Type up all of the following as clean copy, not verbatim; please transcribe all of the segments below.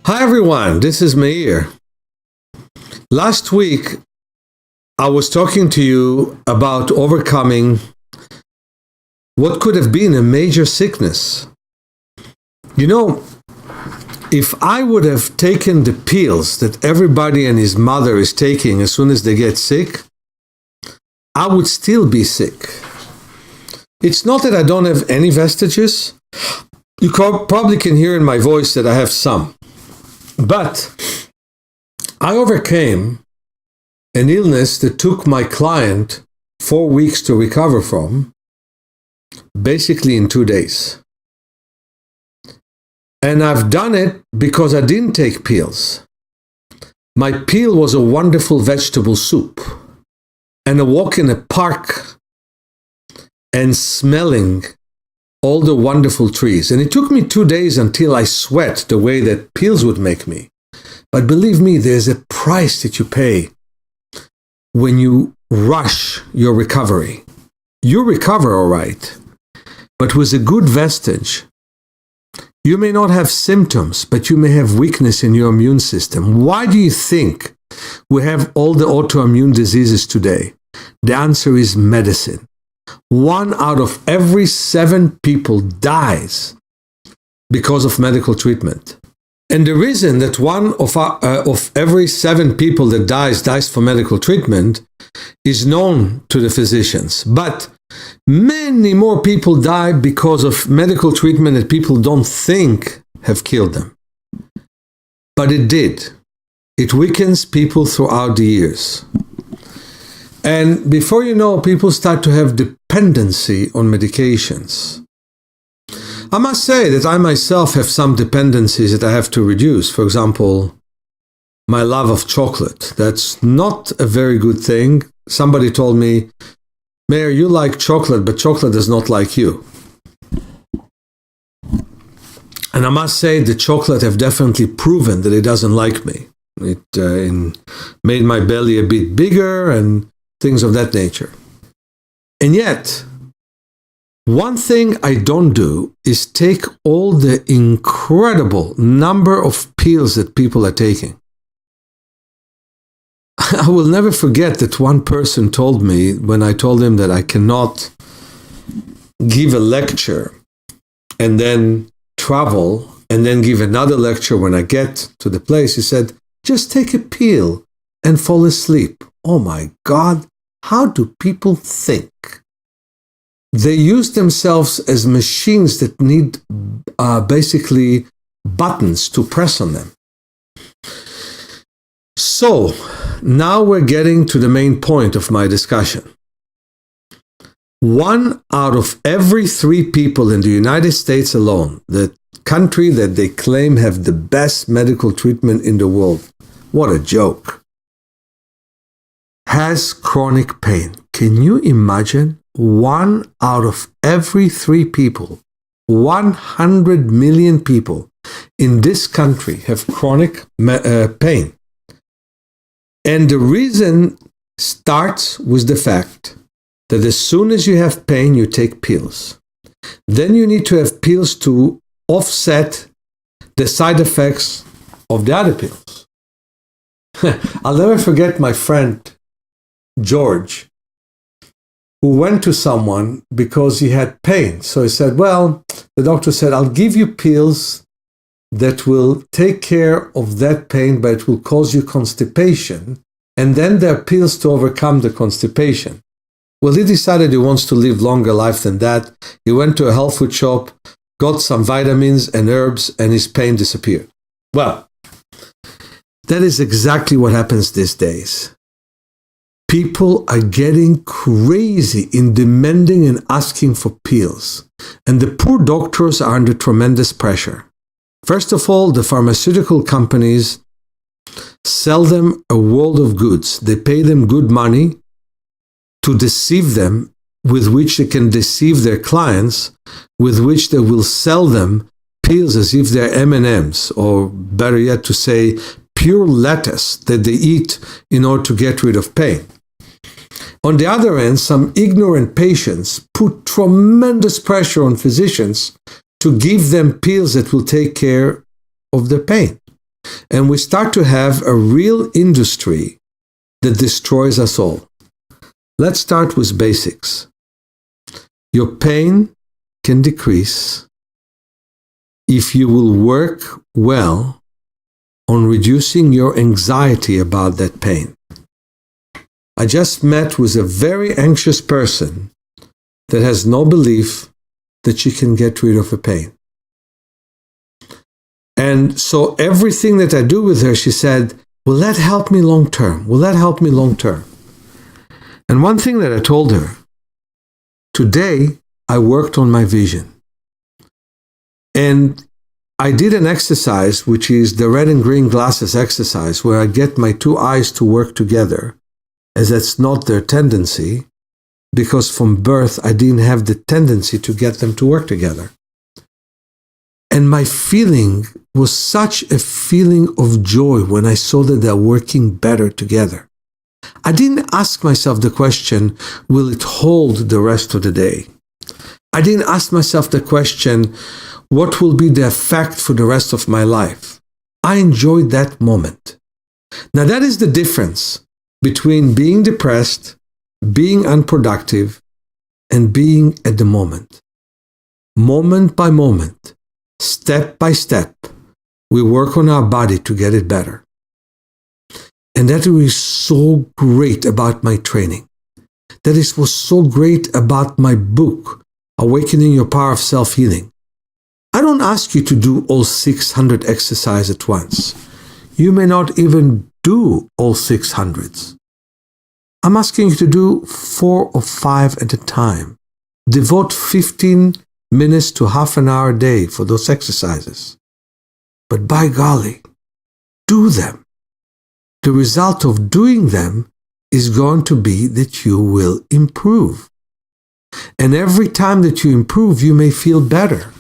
Hi everyone, this is Meir. Last week, I was talking to you about overcoming what could have been a major sickness. You know, if I would have taken the pills that everybody and his mother is taking as soon as they get sick, I would still be sick. It's not that I don't have any vestiges. You probably can hear in my voice that I have some. But I overcame an illness that took my client 4 weeks to recover from, basically in 2 days. And I've done it because I didn't take pills. My pill was a wonderful vegetable soup and a walk in a park and smelling all the wonderful trees. And it took me 2 days until I sweat the way that pills would make me. But believe me, there's a price that you pay when you rush your recovery. You recover all right, but with a good vestige. You may not have symptoms, but you may have weakness in your immune system. Why do you think we have all the autoimmune diseases today? The answer is medicine. 1 out of every 7 people dies because of medical treatment. And the reason that 1 of every 7 people that dies for medical treatment is known to the physicians. But many more people die because of medical treatment that people don't think have killed them. But it did. It weakens people throughout the years. And before you know, people start to have dependency on medications. I must say that I myself have some dependencies that I have to reduce. For example, my love of chocolate. That's not a very good thing. Somebody told me, Meir, you like chocolate, but chocolate does not like you. And I must say the chocolate have definitely proven that it doesn't like me. It made my belly a bit bigger and things of that nature. And yet, one thing I don't do is take all the incredible number of pills that people are taking. I will never forget that one person told me when I told him that I cannot give a lecture and then travel and then give another lecture when I get to the place. He said, just take a pill and fall asleep. Oh my God, how do people think? They use themselves as machines that need basically buttons to press on them. So, now we're getting to the main point of my discussion. 1 out of every 3 people in the United States alone, the country that they claim have the best medical treatment in the world, what a joke, has chronic pain. Can you imagine? 1 out of every 3 people, 100 million people in this country have chronic pain. And the reason starts with the fact that as soon as you have pain, you take pills. Then you need to have pills to offset the side effects of the other pills. I'll never forget my friend George, who went to someone because he had pain. So he said, well, the doctor said, I'll give you pills that will take care of that pain, but it will cause you constipation. And then there are pills to overcome the constipation. Well, he decided he wants to live longer life than that. He went to a health food shop, got some vitamins and herbs, and his pain disappeared. Well, that is exactly what happens these days. People are getting crazy in demanding and asking for pills. And the poor doctors are under tremendous pressure. First of all, the pharmaceutical companies sell them a world of goods. They pay them good money to deceive them, with which they can deceive their clients, with which they will sell them pills as if they're M&Ms, or better yet to say, pure lettuce that they eat in order to get rid of pain. On the other end, some ignorant patients put tremendous pressure on physicians to give them pills that will take care of their pain. And we start to have a real industry that destroys us all. Let's start with basics. Your pain can decrease if you will work well on reducing your anxiety about that pain. I just met with a very anxious person that has no belief that she can get rid of her pain. And so everything that I do with her, she said, will that help me long term? Will that help me long term? And one thing that I told her, today I worked on my vision. And I did an exercise, which is the red and green glasses exercise, where I get my two eyes to work together, as that's not their tendency, because from birth I didn't have the tendency to get them to work together. And my feeling was such a feeling of joy when I saw that they're working better together. I didn't ask myself the question, will it hold the rest of the day? I didn't ask myself the question, what will be the effect for the rest of my life? I enjoyed that moment. Now that is the difference between being depressed, being unproductive, and being at the moment. Moment by moment, step by step, we work on our body to get it better. And that was so great about my training. That was so great about my book, Awakening Your Power of Self-Healing. I don't ask you to do all 600 exercises at once. You may not even do all 600s. I'm asking you to do 4 or 5 at a time. Devote 15 minutes to half an hour a day for those exercises. But by golly, do them. The result of doing them is going to be that you will improve. And every time that you improve, you may feel better.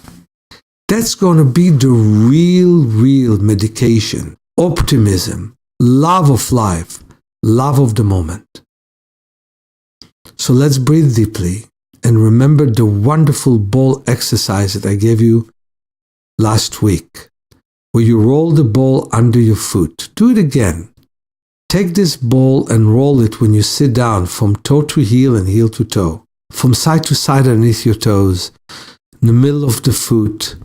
That's going to be the real medication, optimism, love of life, love of the moment. So let's breathe deeply and remember the wonderful ball exercise that I gave you last week, where you roll the ball under your foot. Do it again. Take this ball and roll it when you sit down from toe to heel and heel to toe, from side to side underneath your toes, in the middle of the foot,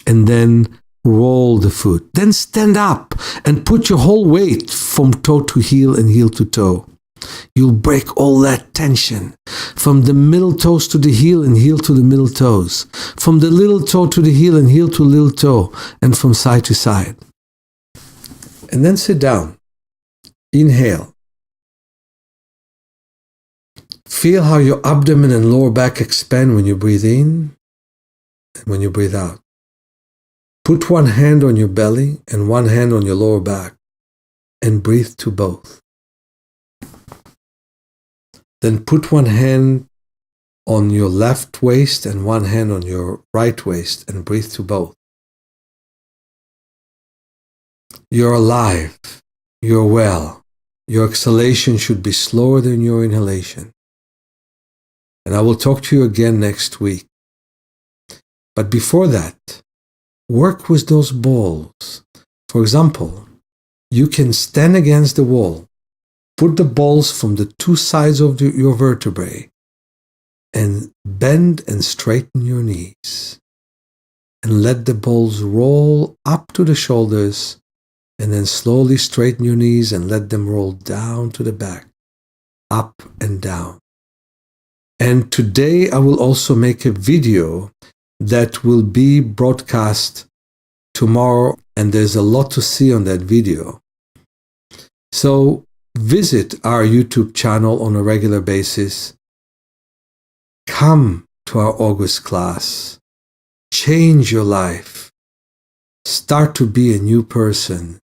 and then roll the foot. Then stand up and put your whole weight from toe to heel and heel to toe. You'll break all that tension from the middle toes to the heel and heel to the middle toes, from the little toe to the heel and heel to little toe, and from side to side. And then sit down. Inhale. Feel how your abdomen and lower back expand when you breathe in and when you breathe out. Put one hand on your belly and one hand on your lower back and breathe to both. Then put one hand on your left waist and one hand on your right waist and breathe to both. You're alive. You're well. Your exhalation should be slower than your inhalation. And I will talk to you again next week. But before that, work with those balls. For example, you can stand against the wall, put the balls from the two sides of your vertebrae, and bend and straighten your knees. And let the balls roll up to the shoulders, and then slowly straighten your knees and let them roll down to the back, up and down. And today I will also make a video that will be broadcast tomorrow, and there's a lot to see on that video. So visit our YouTube channel on a regular basis. Come to our August class. Change your life. Start to be a new person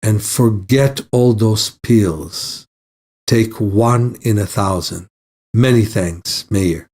and forget all those pills. Take 1 in 1,000. Many thanks, Meir.